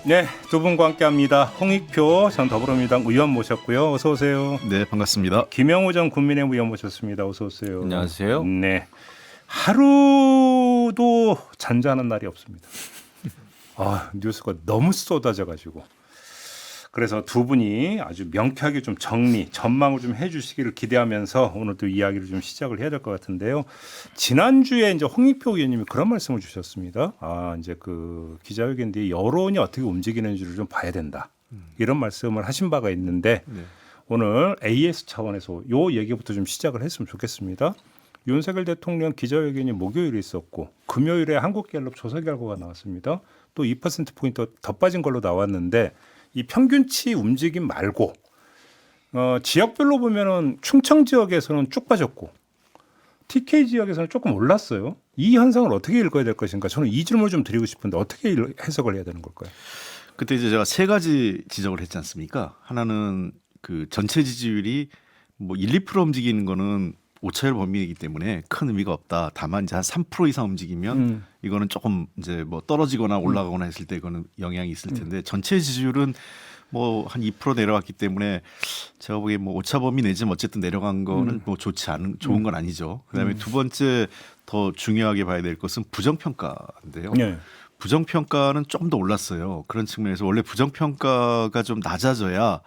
네, 두 분과 함께합니다. 홍익표 전 더불어민주당 의원 모셨고요. 어서 오세요. 네, 반갑습니다. 김영우 전 국민의힘 의원 모셨습니다. 어서 오세요. 안녕하세요. 네, 하루도 잔잔한 날이 없습니다. 뉴스가 너무 쏟아져가지고 그래서 두 분이 아주 명쾌하게 좀 정리, 전망을 좀 해주시기를 기대하면서 오늘도 이야기를 좀 시작을 해야 될 것 같은데요. 지난주에 이제 홍익표 의원님이 그런 말씀을 주셨습니다. 이제 그 기자회견 뒤에 여론이 어떻게 움직이는지를 좀 봐야 된다. 이런 말씀을 하신 바가 있는데 오늘 AS 차원에서 요 얘기부터 좀 시작을 했으면 좋겠습니다. 윤석열 대통령 기자회견이 목요일에 있었고 금요일에 한국갤럽 조사 결과가 나왔습니다. 또 2%포인트 더 빠진 걸로 나왔는데 이 평균치 움직임 말고 지역별로 보면은 충청 지역에서는 쭉 빠졌고 TK 지역에서는 조금 올랐어요. 이 현상을 어떻게 읽어야 될 것인가? 저는 이 질문을 좀 드리고 싶은데 어떻게 해석을 해야 되는 걸까요? 그때 이제 제가 세 가지 지적을 했지 않습니까? 하나는 그 전체 지지율이 뭐 1, 2% 움직이는 거는 오차율 범위이기 때문에 큰 의미가 없다. 다만 이제 한 3% 이상 움직이면 이거는 조금 이제 뭐 떨어지거나 올라가거나 했을 때 이거는 영향이 있을 텐데 전체 지지율은 뭐 한 2% 내려왔기 때문에 제가 보기에 뭐 오차 범위 내지만 어쨌든 내려간 거는 뭐 좋은 건 아니죠. 그다음에 두 번째 더 중요하게 봐야 될 것은 부정평가인데요. 네. 부정평가는 조금 더 올랐어요. 그런 측면에서 원래 부정평가가 좀 낮아져야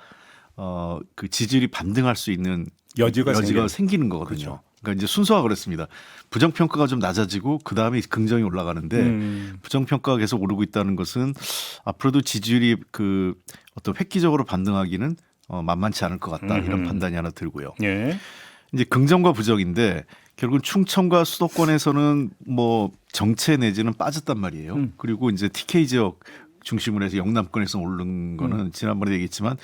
그 지지율이 반등할 수 있는 여지가 생기는 거거든요. 그렇죠. 그러니까 이제 순서가 그렇습니다. 부정평가가 좀 낮아지고 그 다음에 긍정이 올라가는데 부정평가가 계속 오르고 있다는 것은 앞으로도 지지율이 그 어떤 획기적으로 반등하기는 만만치 않을 것 같다 이런 판단이 하나 들고요. 예. 이제 긍정과 부정인데 결국은 충청과 수도권에서는 뭐 정체 내지는 빠졌단 말이에요. 그리고 이제 TK 지역 중심으로 해서 영남권에서 오른 거는 지난번에 얘기했지만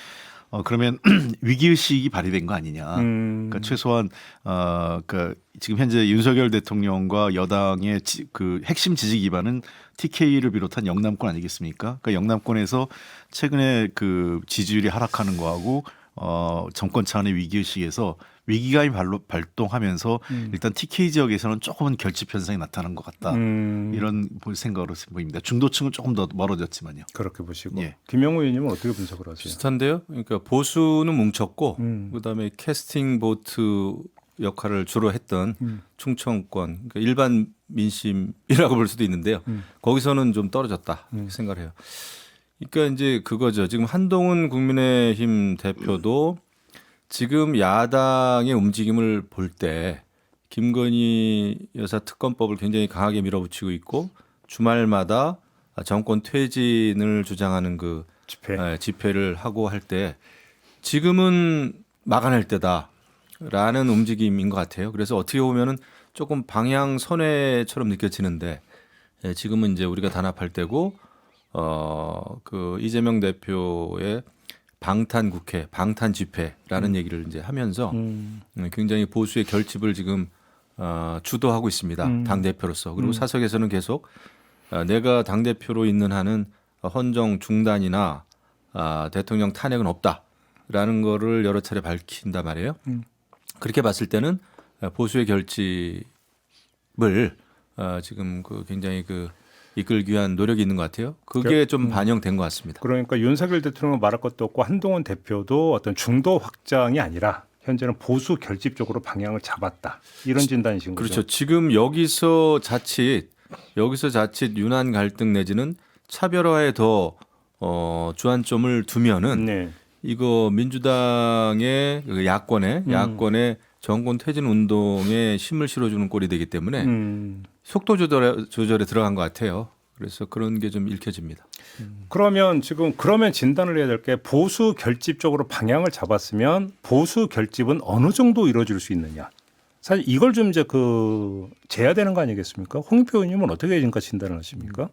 그러면 위기의식이 발휘된 거 아니냐. 그러니까 최소한 그러니까 지금 현재 윤석열 대통령과 여당의 그 핵심 지지 기반은 TK를 비롯한 영남권 아니겠습니까? 그러니까 영남권에서 최근에 그 지지율이 하락하는 거하고 정권 차원의 위기의식에서 위기감이 발동하면서 일단 TK 지역에서는 조금은 결집 현상이 나타난 것 같다. 이런 생각으로 보입니다. 중도층은 조금 더 멀어졌지만요. 그렇게 보시고 예. 김영우 의원님은 어떻게 분석을 하세요? 비슷한데요. 그러니까 보수는 뭉쳤고 그다음에 캐스팅 보트 역할을 주로 했던 충청권 그러니까 일반 민심이라고 볼 수도 있는데요. 거기서는 좀 떨어졌다 이렇게 생각을 해요. 그러니까 이제 그거죠. 지금 한동훈 국민의힘 대표도 지금 야당의 움직임을 볼 때 김건희 여사 특검법을 굉장히 강하게 밀어붙이고 있고 주말마다 정권 퇴진을 주장하는 그 집회를 하고 할 때 지금은 막아낼 때다라는 움직임인 것 같아요. 그래서 어떻게 보면은 조금 방향 선회처럼 느껴지는데 지금은 이제 우리가 단합할 때고 그 이재명 대표의 방탄 국회, 방탄 집회라는 얘기를 이제 하면서 굉장히 보수의 결집을 지금 주도하고 있습니다. 당 대표로서. 그리고 사석에서는 계속 내가 당 대표로 있는 한은 헌정 중단이나 대통령 탄핵은 없다라는 거를 여러 차례 밝힌단 말이에요. 그렇게 봤을 때는 보수의 결집을 지금 그 굉장히 그 이끌기 위한 노력이 있는 것 같아요. 그게 좀 반영된 것 같습니다. 그러니까 윤석열 대통령은 말할 것도 없고 한동훈 대표도 어떤 중도 확장이 아니라 현재는 보수 결집 쪽으로 방향을 잡았다. 이런 진단이신 거죠. 그렇죠. 지금 여기서 자칫 유난 갈등 내지는 차별화에 더 주안점을 두면은 이거 민주당의 야권의 정권 퇴진 운동에 힘을 실어주는 꼴이 되기 때문에 속도 조절에 들어간 것 같아요. 그래서 그런 게 좀 읽혀집니다. 그러면 진단을 해야 될 게 보수 결집 쪽으로 방향을 잡았으면 보수 결집은 어느 정도 이루어질 수 있느냐. 사실 이걸 좀 이제 재야 되는 거 아니겠습니까? 홍익표 의원님은 어떻게 지금까지 진단을 하십니까?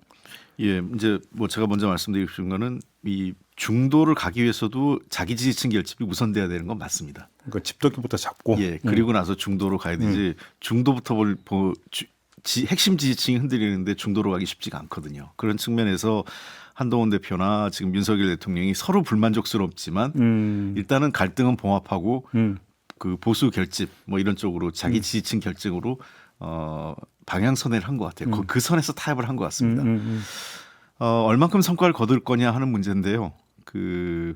예, 이제 뭐 제가 먼저 말씀드리고 싶은 거는 이 중도를 가기 위해서도 자기 지지층 결집이 우선돼야 되는 건 맞습니다. 그러니까 집도기부터 잡고. 예, 그리고 나서 중도로 가야 되지. 중도부터 핵심 지지층이 흔들리는데 중도로 가기 쉽지가 않거든요. 그런 측면에서 한동훈 대표나 지금 윤석열 대통령이 서로 불만족스럽지만 일단은 갈등은 봉합하고 그 보수 결집 뭐 이런 쪽으로 자기 지지층 결집으로 방향선회를 한 것 같아요. 그 선에서 타협을 한 것 같습니다. 얼만큼 성과를 거둘 거냐 하는 문제인데요. 그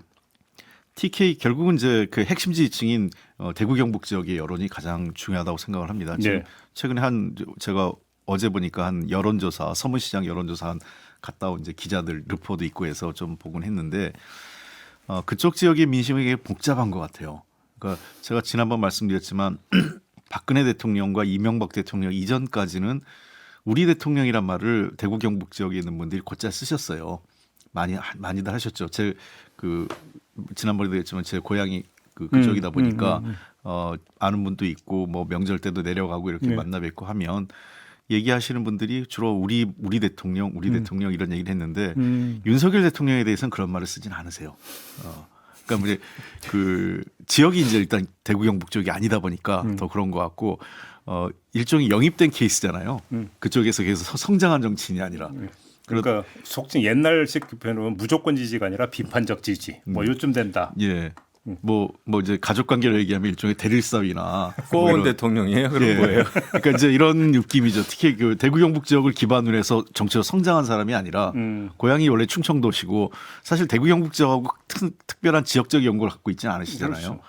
TK 결국은 이제 그 핵심 지지층인 대구 경북 지역의 여론이 가장 중요하다고 생각을 합니다. 지금 네. 최근에 제가 어제 보니까 한 여론조사 서문시장 여론조사 한 갔다 온 이제 기자들 르포도 있고 해서 좀 보곤 했는데 그쪽 지역의 민심이 되게 복잡한 것 같아요. 그러니까 제가 지난번 말씀드렸지만 박근혜 대통령과 이명박 대통령 이전까지는 우리 대통령이란 말을 대구 경북 지역에 있는 분들이 곧잘 쓰셨어요. 많이들 하셨죠. 제 그 지난번에도 했지만 제 고향이 그쪽이다 보니까 아는 분도 있고 뭐 명절 때도 내려가고 이렇게 네. 만나 뵙고 하면 얘기하시는 분들이 주로 우리 대통령 이런 얘기를 했는데 윤석열 대통령에 대해서는 그런 말을 쓰진 않으세요. 그러니까 이제 그 지역이 이제 일단 대구 경북 쪽이 아니다 보니까 더 그런 것 같고 일종의 영입된 케이스잖아요. 그쪽에서 계속 성장한 정치인이 아니라. 그러니까 속칭 옛날식 표현은 무조건 지지가 아니라 비판적 지지. 뭐 요즘 된다. 예. 뭐 이제 가족 관계를 얘기하면 일종의 대릴사위나 꼬운 대통령이에요 그런 예. 거예요. 그러니까 이제 이런 느낌이죠. 특히 그 대구 경북 지역을 기반으로 해서 정치로 성장한 사람이 아니라 고향이 원래 충청도시고 사실 대구 경북 지역하고 특별한 지역적 연고를 갖고 있지는 않으시잖아요. 그렇죠.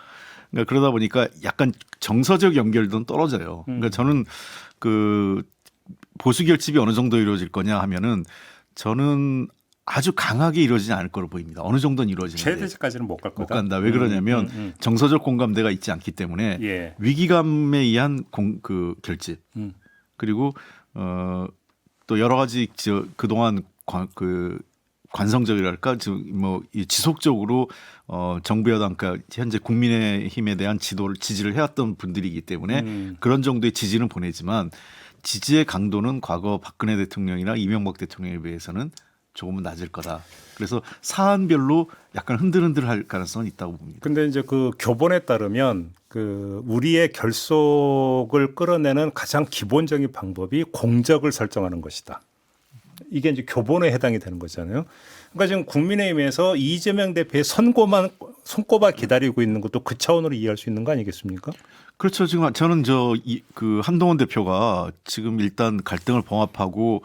그러니까 그러다 보니까 약간 정서적 연결도는 떨어져요. 그러니까 저는 그 보수 결집이 어느 정도 이루어질 거냐 하면은 저는 아주 강하게 이루어지지 않을 거로 보입니다. 어느 정도는 이루어지는데 최대치까지는 못 갈 못 거다. 간다. 왜 그러냐면 정서적 공감대가 있지 않기 때문에 예. 위기감에 의한 그 결집 그리고 또 여러 가지 그동안 그 관성적이랄까 뭐 지속적으로 정부 여당 그러니까 현재 국민의힘에 대한 지지를 해왔던 분들이기 때문에 그런 정도의 지지는 보내지만 지지의 강도는 과거 박근혜 대통령이나 이명박 대통령에 비해서는 조금은 낮을 거다. 그래서 사안별로 약간 흔들흔들할 가능성은 있다고 봅니다. 근데 이제 그 교본에 따르면 그 우리의 결속을 끌어내는 가장 기본적인 방법이 공적을 설정하는 것이다. 이게 이제 교본에 해당이 되는 거잖아요. 그러니까 지금 국민의힘에서 이재명 대표의 선고만 손꼽아 기다리고 있는 것도 그 차원으로 이해할 수 있는 거 아니겠습니까? 그렇죠. 지금 저는 그 한동훈 대표가 지금 일단 갈등을 봉합하고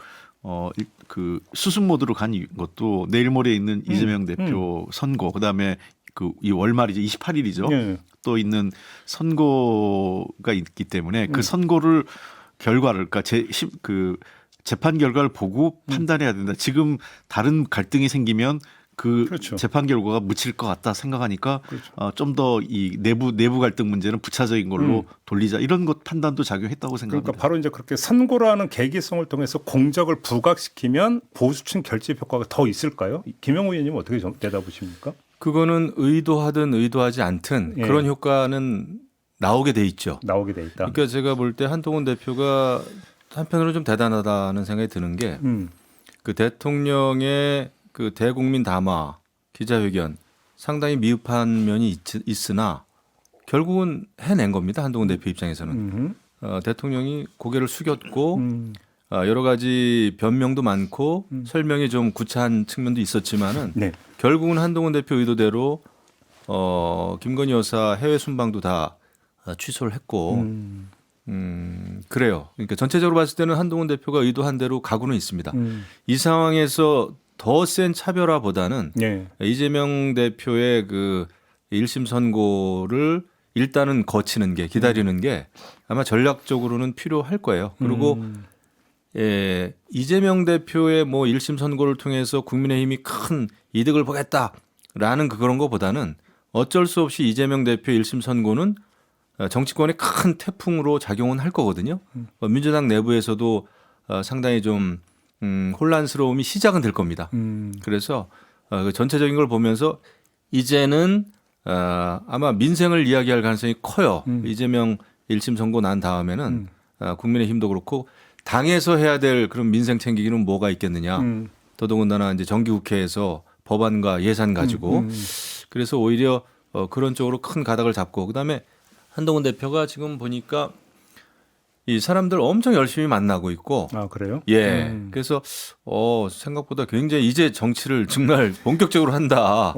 그 수습 모드로 간 것도 내일 모레 있는 이재명 대표 선고 그다음에 이 월말이죠. 28일이죠. 네. 또 있는 선고가 있기 때문에 그 선고를 결과를 그러니까 그 재판 결과를 보고 판단해야 된다. 지금 다른 갈등이 생기면 그 그렇죠. 재판 결과가 묻힐 것 같다 생각하니까 그렇죠. 좀 더 이 내부 갈등 문제는 부차적인 걸로 돌리자 이런 것 판단도 작용했다고 생각합니다. 그러니까 바로 이제 그렇게 선고라는 계기성을 통해서 공적을 부각시키면 보수층 결집 효과가 더 있을까요? 김영우 의원님 어떻게 내다보십니까? 그거는 의도하든 의도하지 않든 예. 그런 효과는 나오게 돼 있죠. 나오게 돼 있다. 그러니까 제가 볼 때 한동훈 대표가 한편으로 좀 대단하다는 생각이 드는 게 그 대통령의 그 대국민 담화 기자회견 상당히 미흡한 면이 있으나 결국은 해낸 겁니다. 한동훈 대표 입장에서는 대통령이 고개를 숙였고 여러 가지 변명도 많고 설명이 좀 구차한 측면도 있었지만은 네. 결국은 한동훈 대표 의도대로 김건희 여사 해외 순방도 다 취소를 했고 그래요. 그러니까 전체적으로 봤을 때는 한동훈 대표가 의도한 대로 가고는 있습니다. 이 상황에서 더 센 차별화보다는 네. 이재명 대표의 그 1심 선고를 일단은 거치는 게 기다리는 게 아마 전략적으로는 필요할 거예요. 그리고 이재명 대표의 뭐 1심 선고를 통해서 국민의힘이 큰 이득을 보겠다라는 그런 거보다는 어쩔 수 없이 이재명 대표의 1심 선고는 정치권의 큰 태풍으로 작용은 할 거거든요. 민주당 내부에서도 상당히 좀 혼란스러움이 시작은 될 겁니다. 그래서 그 전체적인 걸 보면서 이제는 아마 민생을 이야기할 가능성이 커요. 이재명 1심 선고 난 다음에는 국민의힘도 그렇고 당에서 해야 될 그런 민생 챙기기는 뭐가 있겠느냐. 더더군다나 이제 정기국회에서 법안과 예산 가지고 그래서 오히려 그런 쪽으로 큰 가닥을 잡고 그다음에 한동훈 대표가 지금 보니까 이 사람들 엄청 열심히 만나고 있고 아 그래요? 예. 그래서 생각보다 굉장히 이제 정치를 정말 본격적으로 한다.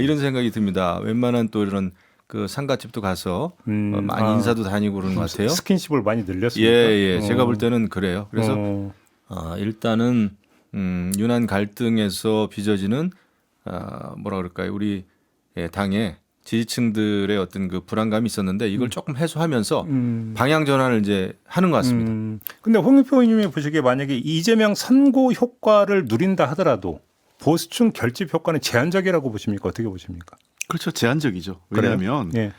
이런 생각이 듭니다. 웬만한 또 이런 그 상가집도 가서 많이 인사도 다니고 그러는 것 같아요. 스킨십을 많이 늘렸습니다. 예. 제가 볼 때는 그래요. 그래서 일단은 유난 갈등에서 빚어지는 뭐라 그럴까요? 우리 당의 지지층들의 어떤 그 불안감이 있었는데 이걸 조금 해소하면서 방향 전환을 이제 하는 것 같습니다. 근데 홍익표 의원님이 보시기에 만약에 이재명 선고 효과를 누린다 하더라도 보수층 결집 효과는 제한적이라고 보십니까? 어떻게 보십니까? 그렇죠. 제한적이죠. 그래요? 왜냐하면 예.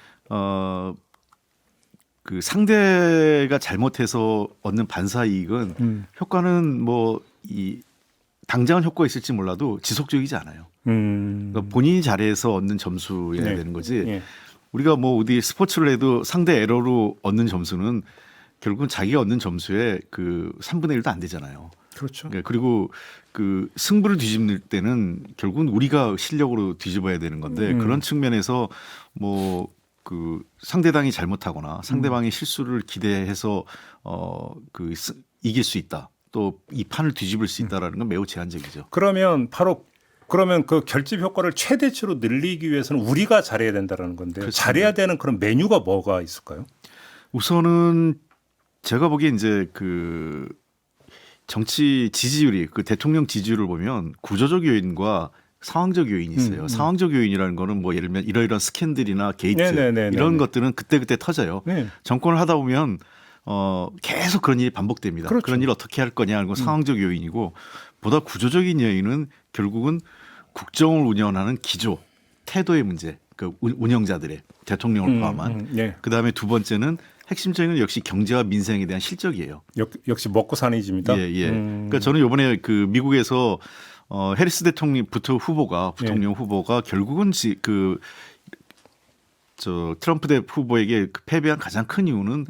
그 상대가 잘못해서 얻는 반사 이익은 효과는 뭐 이 당장은 효과가 있을지 몰라도 지속적이지 않아요. 그러니까 본인이 잘해서 얻는 점수여야 네. 되는 거지. 예. 우리가 뭐 어디 스포츠를 해도 상대 에러로 얻는 점수는 결국은 자기가 얻는 점수의 그 3분의 1도 안 되잖아요. 그렇죠. 그리고 그 승부를 뒤집을 때는 결국은 우리가 실력으로 뒤집어야 되는 건데 그런 측면에서 뭐 그 상대당이 잘못하거나 상대방의 실수를 기대해서 이길 수 있다. 또 이 판을 뒤집을 수 있다라는 건 매우 제한적이죠. 그러면 그 결집 효과를 최대치로 늘리기 위해서는 우리가 잘해야 된다라는 건데 그렇습니다. 잘해야 되는 그런 메뉴가 뭐가 있을까요? 우선은 제가 보기에 이제 그 정치 지지율이 그 대통령 지지율을 보면 구조적 요인과 상황적 요인이 있어요. 상황적 요인이라는 거는 뭐 예를 들면 이러이러한 스캔들이나 게이트 네네네네네. 이런 것들은 그때그때 터져요. 네. 정권을 하다 보면 계속 그런 일이 반복됩니다. 그렇죠. 그런 일 어떻게 할 거냐 하는 건 상황적 요인이고 보다 구조적인 요인은 결국은 국정을 운영하는 기조, 태도의 문제, 그 운영자들의 대통령을 포함한. 네. 그다음에 두 번째는 핵심적인 건 역시 경제와 민생에 대한 실적이에요. 역시 먹고 사는 이집니다. 예, 예. 그러니까 저는 이번에 그 미국에서 해리스 대통령 부통령 후보가 결국은 트럼프 후보에게 패배한 가장 큰 이유는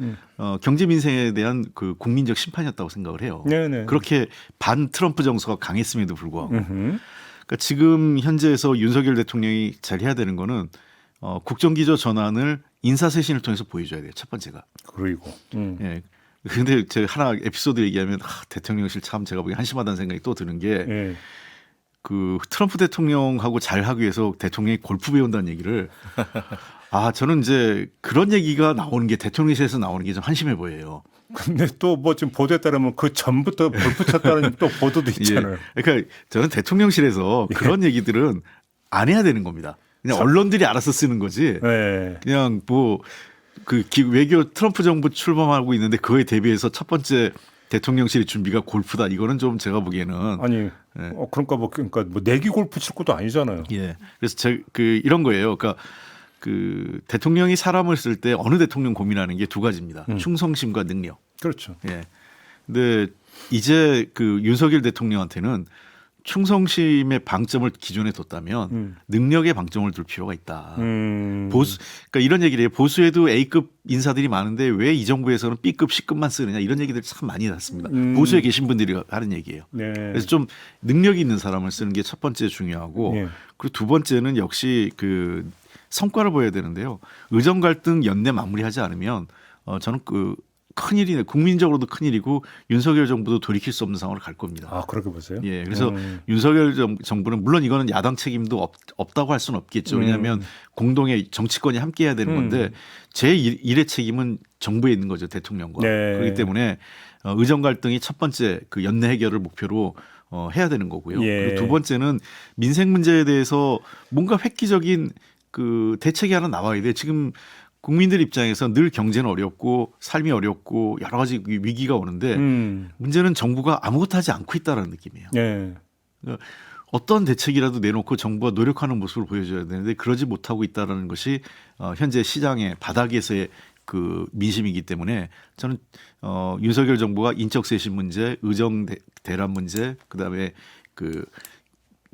경제 민생에 대한 그 국민적 심판이었다고 생각을 해요. 네네. 그렇게 반 트럼프 정서가 강했음에도 불구하고. 그러니까 지금 현재에서 윤석열 대통령이 잘 해야 되는 거는 국정기조 전환을 인사쇄신을 통해서 보여줘야 돼요. 첫 번째가. 그리고 예. 근데 제가 하나 에피소드 얘기하면 대통령실 참 제가 보기에 한심하다는 생각이 또 드는 게 예. 그 트럼프 대통령하고 잘 하기 위해서 대통령이 골프 배운다는 얘기를 저는 이제 그런 얘기가 나오는 게 대통령실에서 나오는 게 좀 한심해 보여요. 근데 또 뭐 지금 보도에 따르면 그 전부터 골프 쳤다는 또 보도도 있잖아요. 예. 그러니까 저는 대통령실에서 그런 얘기들은 안 해야 되는 겁니다. 그냥 언론들이 알아서 쓰는 거지. 네. 그냥 뭐 그 외교 트럼프 정부 출범하고 있는데 그거에 대비해서 첫 번째 대통령실의 준비가 골프다. 이거는 좀 제가 보기에는 아니 그러니까 뭐 내기 골프 칠 것도 아니잖아요. 예. 그래서 이런 거예요. 그러니까 그 대통령이 사람을 쓸 때 어느 대통령 고민하는 게 두 가지입니다. 충성심과 능력. 그렇죠. 예. 근데 이제 그 윤석열 대통령한테는 충성심의 방점을 기존에 뒀다면 능력의 방점을 둘 필요가 있다. 그러니까 이런 얘기를 해요. 보수에도 A급 인사들이 많은데 왜 이 정부에서는 B급, C급만 쓰느냐 이런 얘기들 참 많이 났습니다. 보수에 계신 분들이 하는 얘기예요. 네. 그래서 좀 능력이 있는 사람을 쓰는 게 첫 번째 중요하고 네. 그리고 두 번째는 역시 그 성과를 보여야 되는데요. 의정 갈등 연내 마무리하지 않으면 저는 그 큰일이네. 국민적으로도 큰일이고 윤석열 정부도 돌이킬 수 없는 상황으로 갈 겁니다. 그렇게 보세요? 예, 그래서 윤석열 정부는 물론 이거는 야당 책임도 없다고 할 수는 없겠죠. 왜냐하면 공동의 정치권이 함께해야 되는 건데 제1의 책임은 정부에 있는 거죠, 대통령과. 네. 그렇기 때문에 의정 갈등이 첫 번째 그 연내 해결을 목표로 해야 되는 거고요. 예. 그리고 두 번째는 민생 문제에 대해서 뭔가 획기적인 그 대책이 하나 나와야 돼. 지금 국민들 입장에서 늘 경제는 어렵고 삶이 어렵고 여러 가지 위기가 오는데 문제는 정부가 아무것도 하지 않고 있다는 느낌이에요. 네. 그러니까 어떤 대책이라도 내놓고 정부가 노력하는 모습을 보여줘야 되는데 그러지 못하고 있다는 것이 현재 시장의 바닥에서의 그 민심이기 때문에 저는 윤석열 정부가 인적쇄신 문제, 의정 대란 문제, 그다음에 그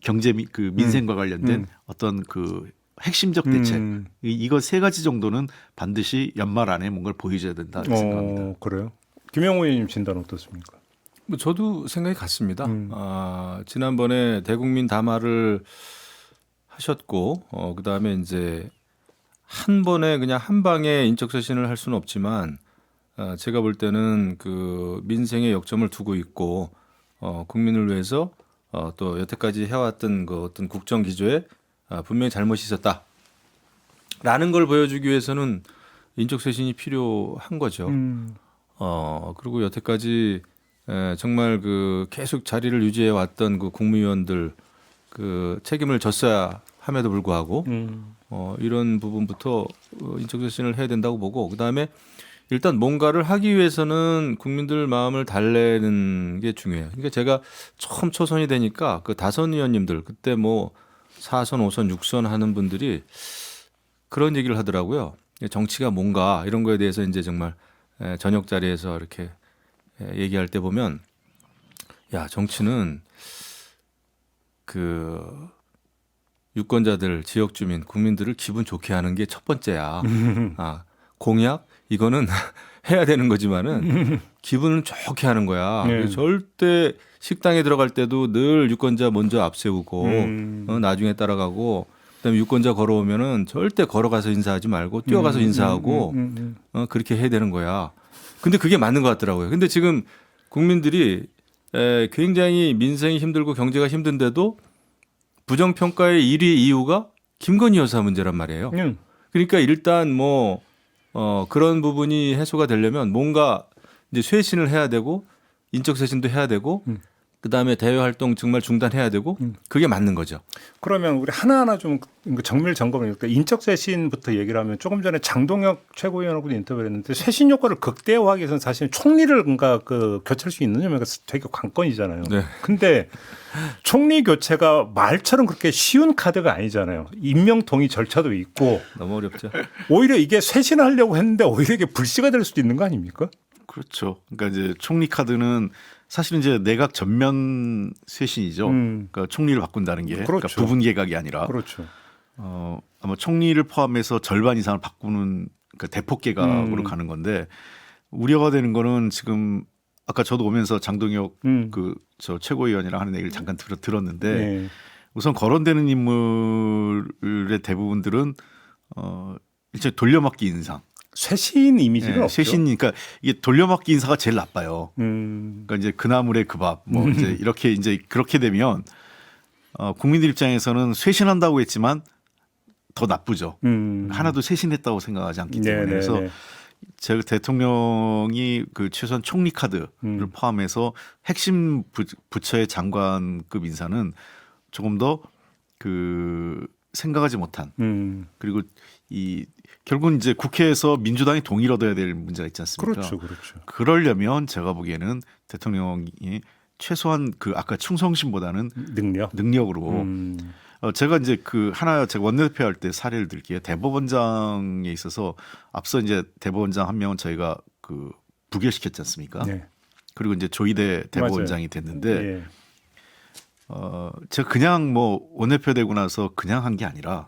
경제 그 민생과 관련된 어떤 그 핵심적 대책 이거 세 가지 정도는 반드시 연말 안에 뭔가를 보여줘야 된다 생각합니다. 그래요? 김영호 의원님 진단 어떻습니까? 뭐 저도 생각이 같습니다. 지난번에 대국민 담화를 하셨고 그다음에 이제 한 번에 그냥 한 방에 인적쇄신을 할 수는 없지만 제가 볼 때는 그 민생의 역점을 두고 있고 국민을 위해서 또 여태까지 해왔던 그 어떤 국정 기조에 분명히 잘못이 있었다라는 걸 보여주기 위해서는 인적쇄신이 필요한 거죠. 그리고 여태까지 정말 그 계속 자리를 유지해 왔던 그 국무위원들 그 책임을 졌어야 함에도 불구하고 이런 부분부터 인적쇄신을 해야 된다고 보고 그다음에 일단 뭔가를 하기 위해서는 국민들 마음을 달래는 게 중요해요. 그러니까 제가 처음 초선이 되니까 그 다선 의원님들 그때 뭐 4선, 5선, 6선 하는 분들이 그런 얘기를 하더라고요. 정치가 뭔가 이런 거에 대해서 이제 정말 저녁 자리에서 이렇게 얘기할 때 보면 야, 정치는 그 유권자들, 지역 주민, 국민들을 기분 좋게 하는 게 첫 번째야. 공약 이거는 해야 되는 거지만은 기분을 좋게 하는 거야. 네. 절대 식당에 들어갈 때도 늘 유권자 먼저 앞세우고 나중에 따라가고 그다음에 유권자 걸어오면은 절대 걸어가서 인사하지 말고 뛰어가서 인사하고 그렇게 해야 되는 거야. 근데 그게 맞는 것 같더라고요. 근데 지금 국민들이 굉장히 민생이 힘들고 경제가 힘든데도 부정평가의 1위 이유가 김건희 여사 문제란 말이에요. 그러니까 일단 뭐 그런 부분이 해소가 되려면 뭔가 이제 쇄신을 해야 되고 인적 쇄신도 해야 되고 그다음에 대외 활동 정말 중단해야 되고 그게 맞는 거죠. 그러면 우리 하나하나 좀 정밀 점검을 그러니까 인적 쇄신부터 얘기를 하면 조금 전에 장동혁 최고위원하고도 인터뷰를 했는데 쇄신 효과를 극대화하기 위해서는 사실 총리를 뭔가 그 교체할 수 있느냐면 되게 관건이잖아요. 네. 근데 총리 교체가 말처럼 그렇게 쉬운 카드가 아니잖아요. 임명 동의 절차도 있고 너무 어렵죠. 오히려 이게 쇄신을 하려고 했는데 오히려 이게 불씨가 될 수도 있는 거 아닙니까? 그렇죠. 그러니까 이제 총리 카드는 사실은 이제 내각 전면 쇄신이죠. 그러니까 총리를 바꾼다는 게 그렇죠. 그러니까 부분 개각이 아니라 그렇죠. 아마 총리를 포함해서 절반 이상을 바꾸는 그러니까 대폭 개각으로 가는 건데 우려가 되는 거는 지금 아까 저도 오면서 장동혁 그 저 최고위원이랑 하는 얘기를 잠깐 들었는데 네. 우선 거론되는 인물의 대부분들은 일제 돌려막기 인상. 쇄신 이미지는 없죠. 쇄신, 그러니까 이게 돌려막기 인사가 제일 나빠요. 그러니까 이제 그나물의 그 밥, 뭐 이제 이렇게 이제 그렇게 되면 국민들 입장에서는 쇄신한다고 했지만 더 나쁘죠. 하나도 쇄신했다고 생각하지 않기 때문에 그래서 제가 대통령이 그 최소한 총리 카드를 포함해서 핵심 부처의 장관급 인사는 조금 더 그 생각하지 못한 그리고 이 결국은 이제 국회에서 민주당이 동의를 얻어야 될 문제가 있지 않습니까? 그렇죠, 그렇죠. 그러려면 제가 보기에는 대통령이 최소한 그 아까 충성심보다는 능력으로 제가 이제 그 하나 제가 원내대표 할 때 사례를 들게요. 대법원장에 있어서 앞서 이제 대법원장 한 명은 저희가 그 부결시켰지 않습니까? 네. 그리고 이제 조희대 대법원장이 됐는데 네. 제가 그냥 뭐 원내대표 되고 나서 그냥 한 게 아니라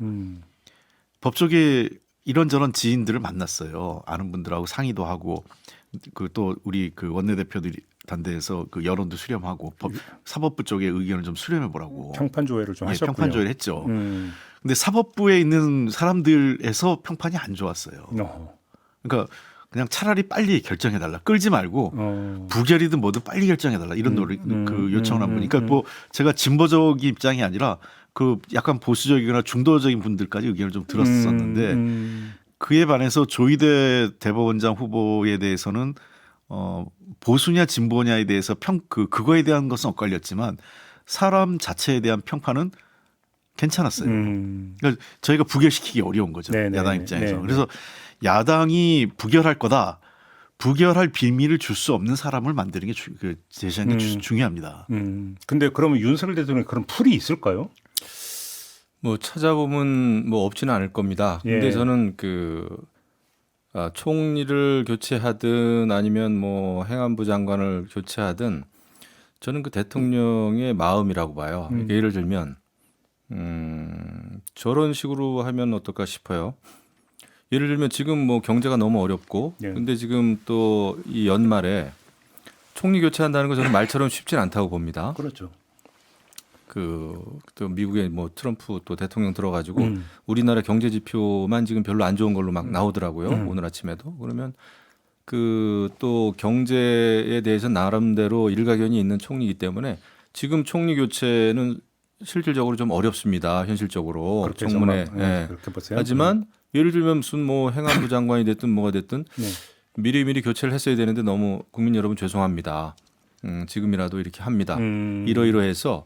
법조계 이런저런 지인들을 만났어요. 아는 분들하고 상의도 하고 그 또 우리 그 원내대표들이 단대에서 그 여론도 수렴하고 사법부 쪽의 의견을 좀 수렴해 보라고 평판 조회를 좀 하셨군요. 평판 조회를 했죠. 근데 사법부에 있는 사람들에서 평판이 안 좋았어요. 그러니까 그냥 차라리 빨리 결정해 달라. 끌지 말고 부결이든 뭐든 빨리 결정해 달라. 이런 그 요청을 한 거니까 뭐 제가 진보적인 입장이 아니라 그 약간 보수적이거나 중도적인 분들까지 의견을 좀 들었었는데 그에 반해서 조희대 대법원장 후보에 대해서는 보수냐 진보냐에 대해서 그거에 대한 것은 엇갈렸지만 사람 자체에 대한 평판은 괜찮았어요. 그러니까 저희가 부결시키기 어려운 거죠. 네네. 야당 입장에서. 네네. 그래서 야당이 부결할 거다. 부결할 빌미를 줄 수 없는 사람을 만드는 게 제시하는 게 중요합니다. 근데 그러면 윤석열 대통령 그런 풀이 있을까요? 뭐 찾아보면 뭐 없지는 않을 겁니다. 근데 예. 저는 그 총리를 교체하든 아니면 뭐 행안부 장관을 교체하든 저는 그 대통령의 마음이라고 봐요. 예를 들면 저런 식으로 하면 어떨까 싶어요. 예를 들면 지금 뭐 경제가 너무 어렵고 예. 근데 지금 또 이 연말에 총리 교체한다는 거 저는 말처럼 쉽진 않다고 봅니다. 그렇죠. 또 미국에 뭐 트럼프 또 대통령 들어가지고 우리나라 경제 지표만 지금 별로 안 좋은 걸로 막 나오더라고요. 오늘 아침에도. 그러면 그 또 경제에 대해서 나름대로 일가견이 있는 총리이기 때문에 지금 총리 교체는 실질적으로 좀 어렵습니다. 현실적으로 그렇게 청문회. 그렇게 보세요. 하지만 예를 들면 무슨 뭐 행안부 장관이 됐든 뭐가 됐든 네. 미리 교체를 했어야 되는데 너무 국민 여러분 죄송합니다. 지금이라도 이렇게 합니다. 이러이러해서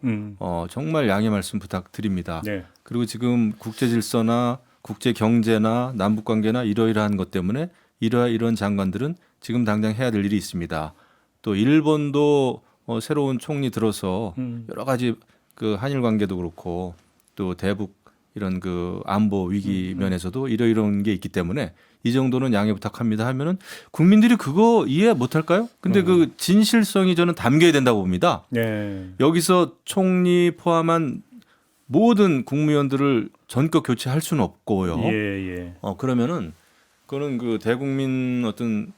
정말 양해 말씀 부탁드립니다. 네. 그리고 지금 국제 질서나 국제 경제나 남북 관계나 이러이러한 것 때문에 이런 장관들은 지금 당장 해야 될 일이 있습니다. 또 일본도 새로운 총리 들어서 여러 가지 그 한일 관계도 그렇고 또 대북 이런 그 안보 위기 면에서도 이러이러한 게 있기 때문에 이 정도는 양해 부탁합니다 하면은 국민들이 그거 이해 못 할까요? 근데 그 진실성이 저는 담겨야 된다고 봅니다. 네. 여기서 총리 포함한 모든 국무위원들을 전격 교체할 수는 없고요. 예. 그러면은 그거는 그 대국민 어떤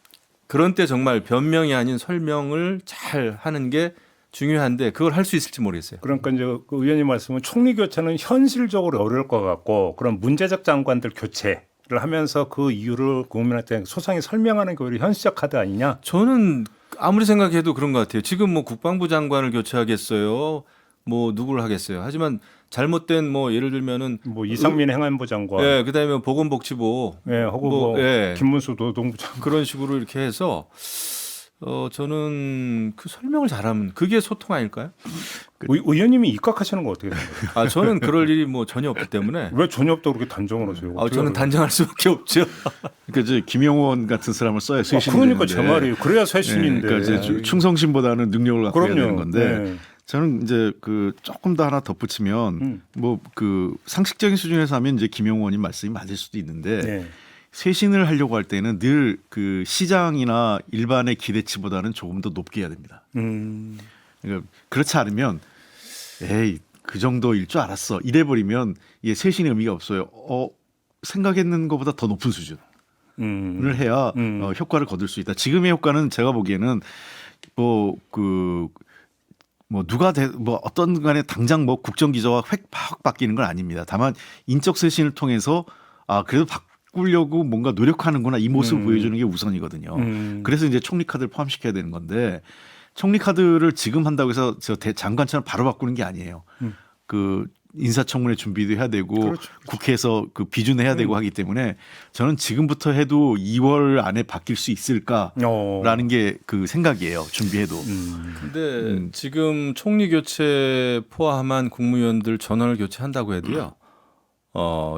그런 때 정말 변명이 아닌 설명을 잘 하는 게 중요한데 그걸 할 수 있을지 모르겠어요. 그러니까 이제 그 의원님 말씀은 총리 교체는 현실적으로 어려울 것 같고 그런 문제적 장관들 교체를 하면서 그 이유를 국민한테 소상히 설명하는 게 오히려 현실적 카드 아니냐? 저는 아무리 생각해도 그런 것 같아요. 지금 뭐 국방부 장관을 교체하겠어요. 뭐 누구를 하겠어요. 하지만 잘못된 뭐 예를 들면은 뭐 이상민 행안부 장관, 예, 그다음에 보건복지부, 예, 혹은 뭐 예, 김문수 노동부 장관 그런 식으로 이렇게 해서 저는 그 설명을 잘하면 그게 소통 아닐까요? 의원님이 입각하시는 거 어떻게 생각해요? 아 저는 그럴 일이 뭐 전혀 없기 때문에. 왜 전혀 없다고 그렇게 단정을 하세요? 저는 단정할 수밖에 없죠. 그러니까 이제 김용원 같은 사람을 써야 쇄신이 그러니까 되는데. 제 말이에요. 그래야 쇄신인데. 그러니까 이제 충성심보다는 능력을 갖고 해야 되는 건데 네. 저는 이제 그 조금 더 하나 덧붙이면 뭐 그 상식적인 수준에서 하면 이제 김용원님 말씀이 맞을 수도 있는데 네. 쇄신을 하려고 할 때는 늘 그 시장이나 일반의 기대치보다는 조금 더 높게 해야 됩니다. 그러니까 그렇지 않으면 에이 그 정도일 줄 알았어 이래버리면 이게 쇄신의 의미가 없어요. 생각했는 것보다 더 높은 수준을 해야 효과를 거둘 수 있다. 지금의 효과는 제가 보기에는 뭐 어떤 간에 당장 뭐 국정기조가 확 바뀌는 건 아닙니다. 다만 인적 쇄신을 통해서 그래도 바꾸려고 뭔가 노력하는구나 이 모습을 보여주는 게 우선이거든요. 그래서 이제 총리 카드를 포함시켜야 되는 건데 총리 카드를 지금 한다고 해서 장관처럼 바로 바꾸는 게 아니에요. 그 인사청문회 준비도 해야 되고 그렇죠. 국회에서 그 비준해야 되고 하기 때문에 저는 지금부터 해도 2월 안에 바뀔 수 있을까라는 게 그 생각이에요. 준비해도. 근데 지금 총리 교체 포함한 국무위원들 전원을 교체한다고 해도요.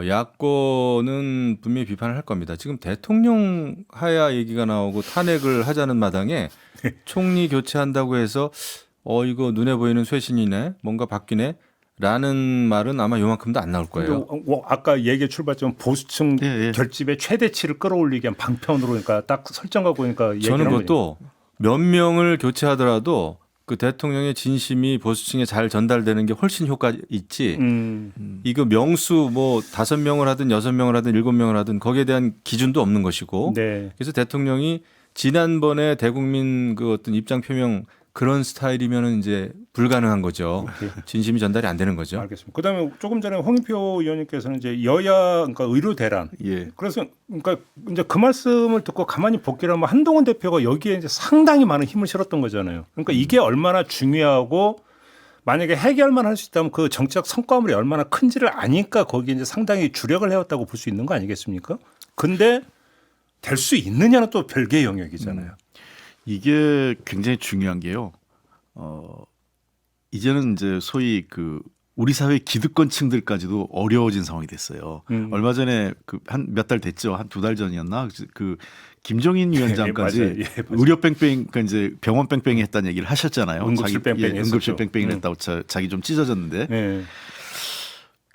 야권은 분명히 비판을 할 겁니다. 지금 대통령 하야 얘기가 나오고 탄핵을 하자는 마당에 총리 교체한다고 해서 이거 눈에 보이는 쇄신이네, 뭔가 바뀌네. 라는 말은 아마 요만큼도 안 나올 거예요. 아까 얘기 출발점 보수층 결집의 최대치를 끌어올리기 위한 방편으로 그러니까 딱 설정하고 보니까 저는 그것도 몇 명을 교체하더라도 그 대통령의 진심이 보수층에 잘 전달되는 게 훨씬 효과 있지. 이거 명수 뭐 5명을 하든 6명을 하든 7명을 하든 거기에 대한 기준도 없는 것이고. 네. 그래서 대통령이 지난번에 대국민 그 어떤 입장 표명 그런 스타일이면은 이제 불가능한 거죠. 진심이 전달이 안 되는 거죠. 알겠습니다. 그다음에 조금 전에 홍익표 의원님께서는 이제 여야 그러니까 의료 대란. 예. 그래서 그러니까 이제 그 말씀을 듣고 가만히 복귀를 하면 한동훈 대표가 여기에 이제 상당히 많은 힘을 실었던 거잖아요. 그러니까 이게 얼마나 중요하고 만약에 해결만 할 수 있다면 그 정치적 성과물이 얼마나 큰지를 아니까 거기에 이제 상당히 주력을 해왔다고 볼 수 있는 거 아니겠습니까? 근데 될 수 있느냐는 또 별개의 영역이잖아요. 이게 굉장히 중요한 게요. 이제는 이제 소위 그 우리 사회 기득권층들까지도 어려워진 상황이 됐어요. 얼마 전에 그 한 몇 달 됐죠. 한 2달 전이었나? 그 김종인 위원장까지 맞아요. 의료 뺑뺑 그러니까 이제 병원 뺑뺑이 했다는 얘기를 하셨잖아요. 응급실 뺑뺑이 응급실 뺑뺑이 했다고 자기 좀 찢어졌는데. 네.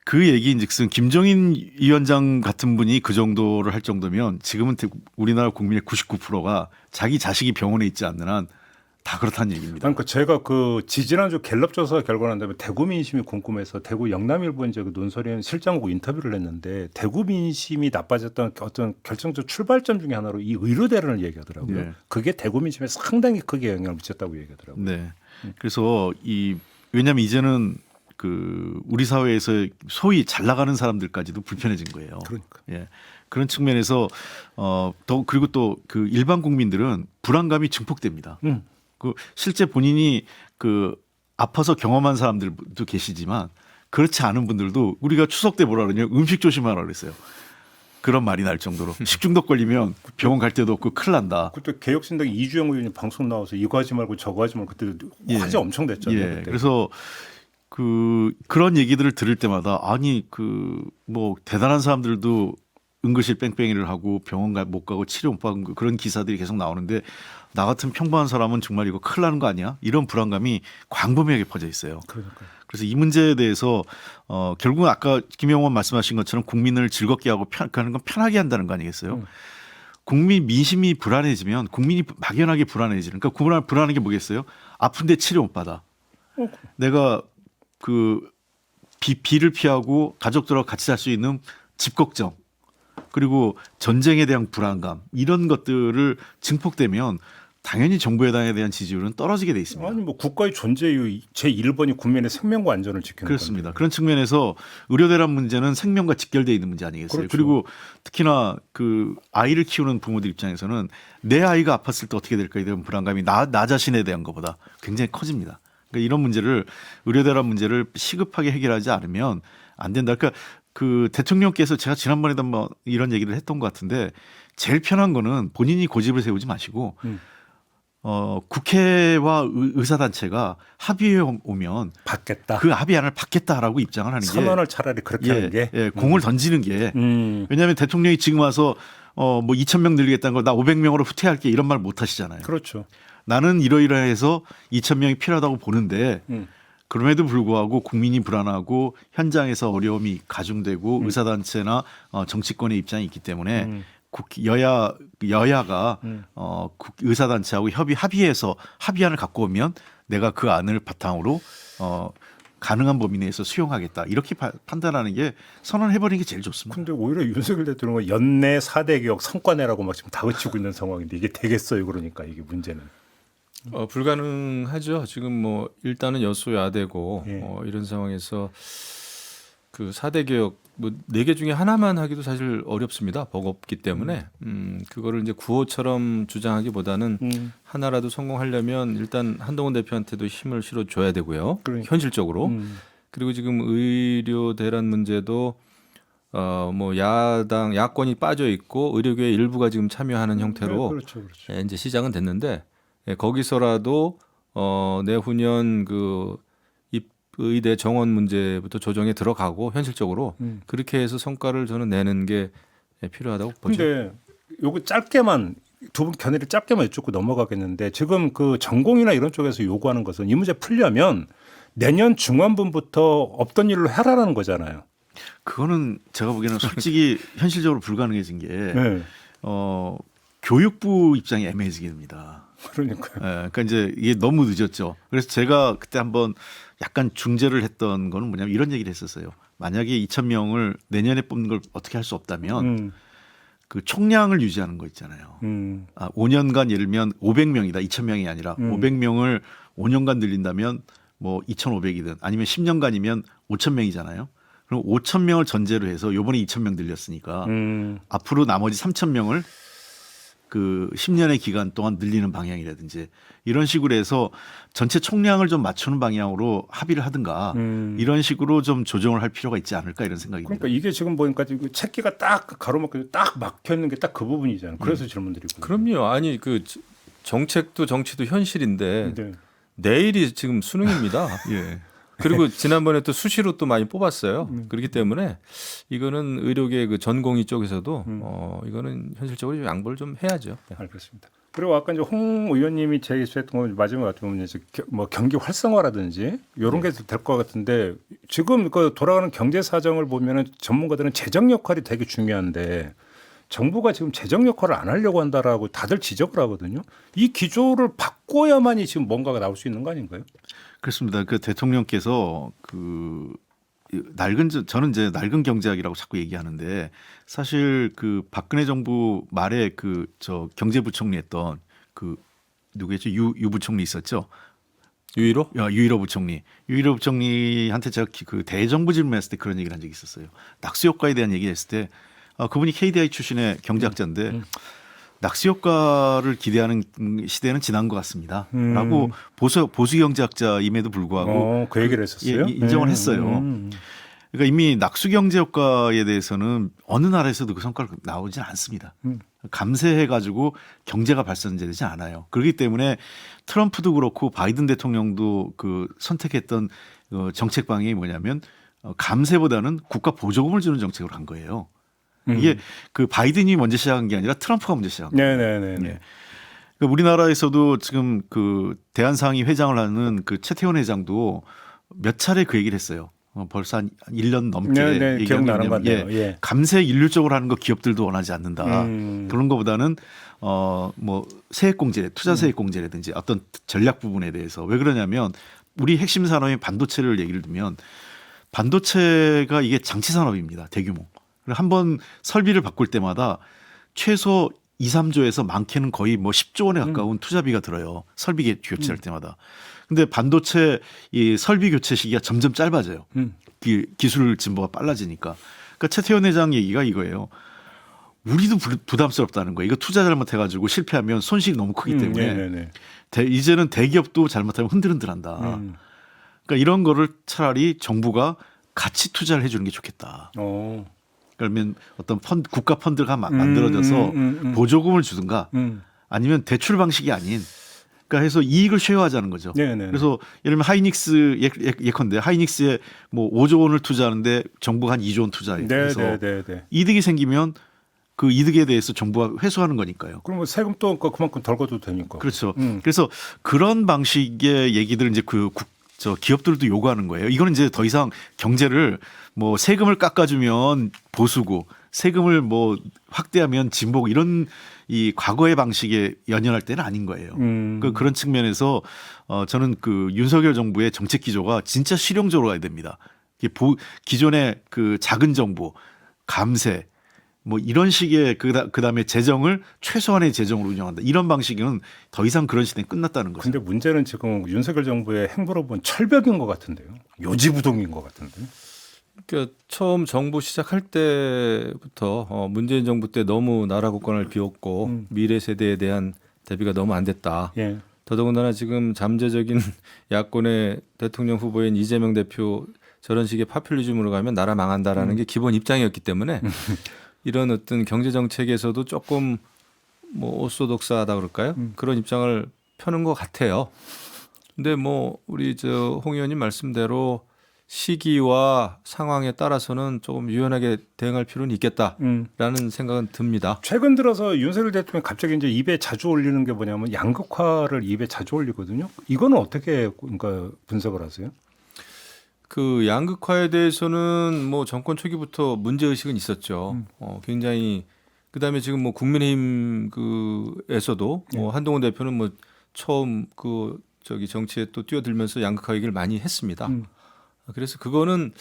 그 얘기인즉슨 김종인 위원장 같은 분이 그 정도를 할 정도면 지금은 우리나라 국민의 99%가 자기 자식이 병원에 있지 않는 한 다 그렇다는 얘기입니다. 그러니까 제가 그 지지난주 갤럽 조사 결과 난 다음에 대구 민심이 궁금해서 대구 영남일보 이제 그 논설위원 실장하고 인터뷰를 했는데 대구 민심이 나빠졌던 어떤 결정적 출발점 중에 하나로 이 의료 대란을 얘기하더라고요. 네. 그게 대구 민심에 상당히 크게 영향을 미쳤다고 얘기하더라고요. 네. 그래서 왜냐하면 이제는 그 우리 사회에서 소위 잘 나가는 사람들까지도 불편해진 거예요. 그러니까. 예. 그런 측면에서 그리고 또 그 일반 국민들은 불안감이 증폭됩니다. 그 실제 본인이 그 아파서 경험한 사람들도 계시지만 그렇지 않은 분들도 우리가 추석 때 뭐라 그러냐 음식 조심하라 그랬어요. 그런 말이 날 정도로 식중독 걸리면 병원 갈 데도 없고 큰일 난다. 그때 개혁신당 이주영 의원이 방송 나와서 이거 하지 말고 저거 하지 말고 그때 화제 엄청 됐잖아요. 예. 그때. 그래서 그런 얘기들을 들을 때마다 아니 뭐 대단한 사람들도 응급실 뺑뺑이를 하고 병원 못 가고 치료 못 받은 그런 기사들이 계속 나오는데 나 같은 평범한 사람은 정말 이거 큰일 나는 거 아니야? 이런 불안감이 광범위하게 퍼져 있어요. 그러니까요. 그래서 이 문제에 대해서 결국은 아까 김영원 말씀하신 것처럼 국민을 즐겁게 하고 하는 건 편하게 한다는 거 아니겠어요? 국민 민심이 불안해지면 국민이 막연하게 불안해지는 그러니까 불안한 게 뭐겠어요? 아픈데 치료 못 받아. 내가 비를 피하고 가족들하고 같이 살 수 있는 집 걱정 그리고 전쟁에 대한 불안감 이런 것들을 증폭되면 당연히 정부 여당에 대한 지지율은 떨어지게 돼 있습니다. 아니 뭐 국가의 존재 이유 제 1번이 국민의 생명과 안전을 지키는 그렇습니다. 건데. 그런 측면에서 의료대란 문제는 생명과 직결되어 있는 문제 아니겠어요? 그렇죠. 그리고 특히나 아이를 키우는 부모들 입장에서는 내 아이가 아팠을 때 어떻게 될까에 대한 불안감이 나 자신에 대한 것보다 굉장히 커집니다. 그러니까 이런 문제를 의료대란 문제를 시급하게 해결하지 않으면 안 된다. 그러니까 대통령께서 제가 지난번에도 한번 이런 얘기를 했던 것 같은데 제일 편한 거는 본인이 고집을 세우지 마시고 국회와 의사단체가 합의에 오면 받겠다. 그 합의안을 받겠다라고 입장을 하는 게 선언을 차라리 그렇게 하는 게 공을 던지는 게 왜냐하면 대통령이 지금 와서 뭐 2,000명 늘리겠다는 거 나 500명으로 후퇴할게 이런 말 못 하시잖아요. 그렇죠. 나는 이러이러해서 2,000명이 필요하다고 보는데 그럼에도 불구하고 국민이 불안하고 현장에서 어려움이 가중되고 의사단체나 정치권의 입장이 있기 때문에 여야가 의사단체하고 합의해서 합의안을 갖고 오면 내가 그 안을 바탕으로 가능한 범위 내에서 수용하겠다 이렇게 판단하는 게 선언해버리는 게 제일 좋습니다. 근데 오히려 윤석열 대통령은 연내 4대 개혁 성과내라고 막 지금 다그치고 있는 상황인데 이게 되겠어요? 그러니까 이게 문제는. 불가능하죠. 지금 뭐 일단은 여소야대고 이런 상황에서 그 4대 개혁 뭐 4개 중에 하나만 하기도 사실 어렵습니다. 버겁기 때문에 그거를 이제 구호처럼 주장하기보다는 하나라도 성공하려면 일단 한동훈 대표한테도 힘을 실어줘야 되고요. 그러니까. 현실적으로. 그리고 지금 의료 대란 문제도 뭐 야권이 빠져 있고 의료계 일부가 지금 참여하는 형태로 그렇죠. 이제 시작은 됐는데 거기서라도 내후년 의대 정원 문제부터 조정에 들어가고 현실적으로 그렇게 해서 성과를 저는 내는 게 필요하다고 보죠. 근데 요거 짧게만 두 분 견해를 짧게만 여쭙고 넘어가겠는데 지금 전공이나 이런 쪽에서 요구하는 것은 이 문제 풀려면 내년 중반분부터 없던 일로 해라라는 거잖아요. 그거는 제가 보기에는 솔직히 현실적으로 불가능해진 게 네. 교육부 입장이 애매해지게 됩니다. 그러니까요. 그러니까 이제 이게 너무 늦었죠. 그래서 제가 그때 한번 약간 중재를 했던 거는 뭐냐면 이런 얘기를 했었어요. 만약에 2,000명을 내년에 뽑는 걸 어떻게 할 수 없다면 그 총량을 유지하는 거 있잖아요. 5년간 예를 들면 500명이다. 2,000명이 아니라 500명을 5년간 늘린다면 뭐 2,500이든 아니면 10년간이면 5,000명이잖아요. 그럼 5,000명을 전제로 해서 요번에 2,000명 늘렸으니까 앞으로 나머지 3,000명을 10년의 기간 동안 늘리는 방향이라든지 이런 식으로 해서 전체 총량을 좀 맞추는 방향으로 합의를 하든가 이런 식으로 좀 조정을 할 필요가 있지 않을까 이런 생각이 듭니다. 그러니까 이게 지금 보니까 채기가 딱 가로막혀 딱 막혀 있는 게 딱 그 부분이잖아요. 그래서 질문드리고. 그럼요. 아니 정책도 정치도 현실인데 네. 내일이 지금 수능입니다. 예. 그리고 지난번에 또 수시로 또 많이 뽑았어요. 그렇기 때문에 이거는 의료계 전공의 쪽에서도 이거는 현실적으로 좀 양보를 좀 해야죠. 알겠습니다. 그리고 아까 이제 홍 의원님이 제시했던 거 마지막에 보면 이제 뭐 경기 활성화라든지 이런 게 될 것 같은데 지금 돌아가는 경제 사정을 보면은 전문가들은 재정 역할이 되게 중요한데 정부가 지금 재정 역할을 안 하려고 한다라고 다들 지적을 하거든요. 이 기조를 바꿔야만이 지금 뭔가가 나올 수 있는 거 아닌가요? 그렇습니다. 대통령께서 저는 이제 낡은 경제학이라고 자꾸 얘기하는데 사실 박근혜 정부 말에 경제부총리 했던 누구였죠? 유 부총리 있었죠? 유일호? 유일호 부총리. 유일호 부총리한테 제가 대정부 질문했을 때 그런 얘기를 한 적이 있었어요. 낙수 효과에 대한 얘기했을 때 그분이 KDI 출신의 경제학자인데 낙수 효과를 기대하는 시대는 지난 것 같습니다. 라고 보수 경제학자임에도 불구하고 그 얘기를 했었어요. 인정을 했어요. 그러니까 이미 낙수 경제 효과에 대해서는 어느 나라에서도 그 성과가 나오진 않습니다. 감세해 가지고 경제가 발전되지 않아요. 그렇기 때문에 트럼프도 그렇고 바이든 대통령도 그 선택했던 정책 방향이 뭐냐면 감세보다는 국가 보조금을 주는 정책으로 간 거예요. 이게 그 바이든이 먼저 시작한 게 아니라 트럼프가 먼저 시작한 거예요. 네네네. 예. 그러니까 우리나라에서도 지금 그 대한상의 회장을 하는 그 최태원 회장도 몇 차례 그 얘기를 했어요. 벌써 한 1년 넘게 네네, 기억나는 것 예, 같네요. 예. 감세 일률적으로 하는 거 기업들도 원하지 않는다. 그런 거보다는 뭐 세액공제, 투자 세액공제라든지 어떤 전략 부분에 대해서 왜 그러냐면 우리 핵심 산업인 반도체를 얘기를 들면 반도체가 이게 장치 산업입니다. 대규모. 한번 설비를 바꿀 때마다 최소 2, 3조에서 많게는 거의 뭐 10조 원에 가까운 투자비가 들어요. 설비 교체할 때마다. 근데 반도체 이 설비 교체 시기가 점점 짧아져요. 기술 진보가 빨라지니까. 그러니까 최태원 회장 얘기가 이거예요. 우리도 부담스럽다는 거예요. 이거 투자 잘못해가지고 실패하면 손실이 너무 크기 때문에 이제는 대기업도 잘못하면 흔들흔들한다. 그러니까 이런 거를 차라리 정부가 같이 투자를 해주는 게 좋겠다. 그러면 어떤 국가 펀드가 만들어져서 보조금을 주든가 아니면 대출 방식이 아닌 그러니까 해서 이익을 쉐어하자는 거죠. 네네. 그래서 예를 들면 하이닉스 예컨대 하이닉스에 뭐 5조 원을 투자하는데 정부가 한 2조 원 투자해서 이득이 생기면 그 이득에 대해서 정부가 회수하는 거니까요. 그럼 뭐 세금 또 그만큼 덜 걷어도 되니까. 그렇죠. 그래서 그런 방식의 얘기들을 이제 기업들도 요구하는 거예요. 이거는 이제 더 이상 경제를 뭐 세금을 깎아주면 보수고 세금을 뭐 확대하면 진보고 이런 이 과거의 방식에 연연할 때는 아닌 거예요. 그런 측면에서 저는 그 윤석열 정부의 정책 기조가 진짜 실용적으로 가야 됩니다. 기존의 그 작은 정부, 감세 뭐 이런 식의 그다음에 재정을 최소한의 재정으로 운영한다. 이런 방식은 더 이상 그런 시대는 끝났다는 거죠. 근데 문제는 지금 윤석열 정부의 행보로 보면 철벽인 것 같은데요. 요지부동인 것 같은데. 그러니까 처음 정부 시작할 때부터 문재인 정부 때 너무 나라 국권을 비웠고 미래 세대에 대한 대비가 너무 안 됐다. 예. 더더군다나 지금 잠재적인 야권의 대통령 후보인 이재명 대표 저런 식의 파퓰리즘으로 가면 나라 망한다라는 게 기본 입장이었기 때문에 이런 어떤 경제 정책에서도 조금 뭐 오소독사하다 그럴까요? 그런 입장을 펴는 것 같아요. 근데 뭐 우리 홍 의원님 말씀대로 시기와 상황에 따라서는 조금 유연하게 대응할 필요는 있겠다라는 생각은 듭니다. 최근 들어서 윤석열 대통령이 갑자기 이제 입에 자주 올리는 게 뭐냐면 양극화를 입에 자주 올리거든요. 이거는 어떻게 그러니까 분석을 하세요? 그 양극화에 대해서는 뭐 정권 초기부터 문제 의식은 있었죠. 굉장히 그다음에 지금 뭐 국민의힘 그에서도 뭐 한동훈 대표는 뭐 처음 정치에 또 뛰어들면서 양극화 얘기를 많이 했습니다. 그래서 그거는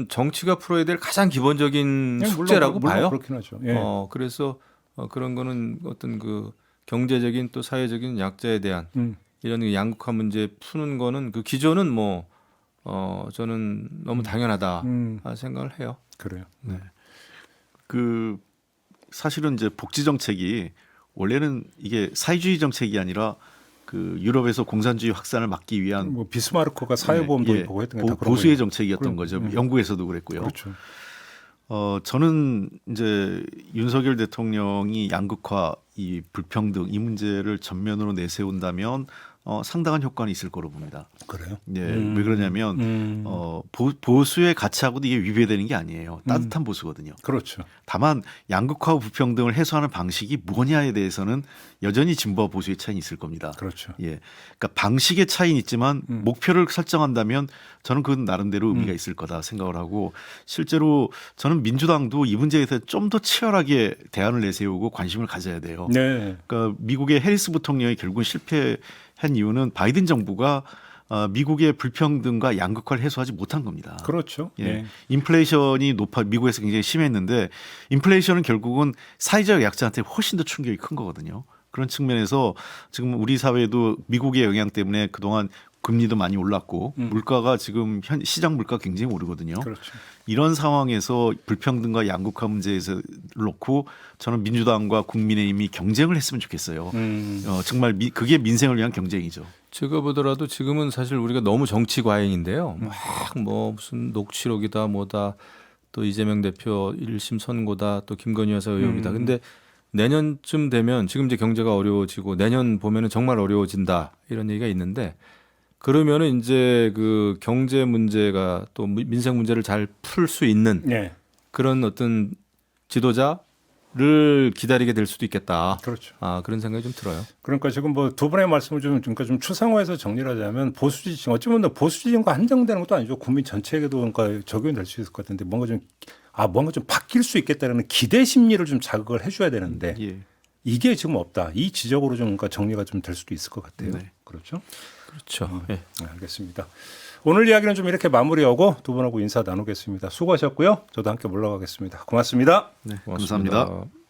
정치가 풀어야 될 가장 기본적인 숙제라고 봐요. 그렇긴 하죠. 예. 그래서 그런 거는 어떤 그 경제적인 또 사회적인 약자에 대한 이런 양극화 문제 푸는 거는 그 기조는 뭐 저는 너무 당연하다 생각을 해요. 그래요. 네. 그 사실은 이제 복지 정책이 원래는 이게 사회주의 정책이 아니라 그 유럽에서 공산주의 확산을 막기 위한 뭐 비스마르크가 사회보험 도입하고 했던 게 다 그런 보수의 거예요. 정책이었던 거죠. 영국에서도 그랬고요. 그렇죠. 저는 이제 윤석열 대통령이 양극화, 이 불평등 이 문제를 전면으로 내세운다면 상당한 효과는 있을 거로 봅니다. 그래요? 네, 왜 그러냐면 보수의 가치하고도 이게 위배되는 게 아니에요. 따뜻한 보수거든요. 그렇죠. 다만 양극화와 불평등을 해소하는 방식이 뭐냐에 대해서는 여전히 진보와 보수의 차이는 있을 겁니다. 그렇죠. 예, 그러니까 방식의 차이는 있지만 목표를 설정한다면 저는 그건 나름대로 의미가 있을 거다 생각을 하고 실제로 저는 민주당도 이 문제에 대해서 좀 더 치열하게 대안을 내세우고 관심을 가져야 돼요. 네. 그러니까 미국의 해리스 부통령이 결국은 실패한 이유는 바이든 정부가 미국의 불평등과 양극화를 해소하지 못한 겁니다. 그렇죠. 예. 예. 인플레이션이 미국에서 굉장히 심했는데 인플레이션은 결국은 사회적 약자한테 훨씬 더 충격이 큰 거거든요. 그런 측면에서 지금 우리 사회도 미국의 영향 때문에 그동안 금리도 많이 올랐고 물가가 지금 시장 물가 굉장히 오르거든요. 그렇죠. 이런 상황에서 불평등과 양극화 문제에서 놓고 저는 민주당과 국민의힘이 경쟁을 했으면 좋겠어요. 정말 그게 민생을 위한 경쟁이죠. 제가 보더라도 지금은 사실 우리가 너무 정치 과잉인데요. 막 뭐 무슨 녹취록이다 뭐다 또 이재명 대표 1심 선고다 또 김건희 여사 의혹이다. 근데 내년쯤 되면 지금 이제 경제가 어려워지고 내년 보면은 정말 어려워진다 이런 얘기가 있는데 그러면은 이제 그 경제 문제가 또 민생 문제를 잘 풀 수 있는 네. 그런 어떤 지도자를 기다리게 될 수도 있겠다. 그렇죠. 아 그런 생각이 좀 들어요. 그러니까 지금 뭐 두 분의 말씀을 그러니까 좀 추상화해서 정리를 하자면 보수 지지층 어찌 보면 보수 지지층과 한정되는 것도 아니죠. 국민 전체에게도 그러니까 적용이 될 수 있을 것 같은데 뭔가 좀 바뀔 수 있겠다는 기대 심리를 좀 자극을 해줘야 되는데 예. 이게 지금 없다. 이 지적으로 좀 그러니까 정리가 좀 될 수도 있을 것 같아요. 네. 그렇죠. 그렇죠. 예. 네, 알겠습니다. 오늘 이야기는 좀 이렇게 마무리하고 두 분하고 인사 나누겠습니다. 수고하셨고요. 저도 함께 물러가겠습니다. 고맙습니다. 네, 고맙습니다. 감사합니다.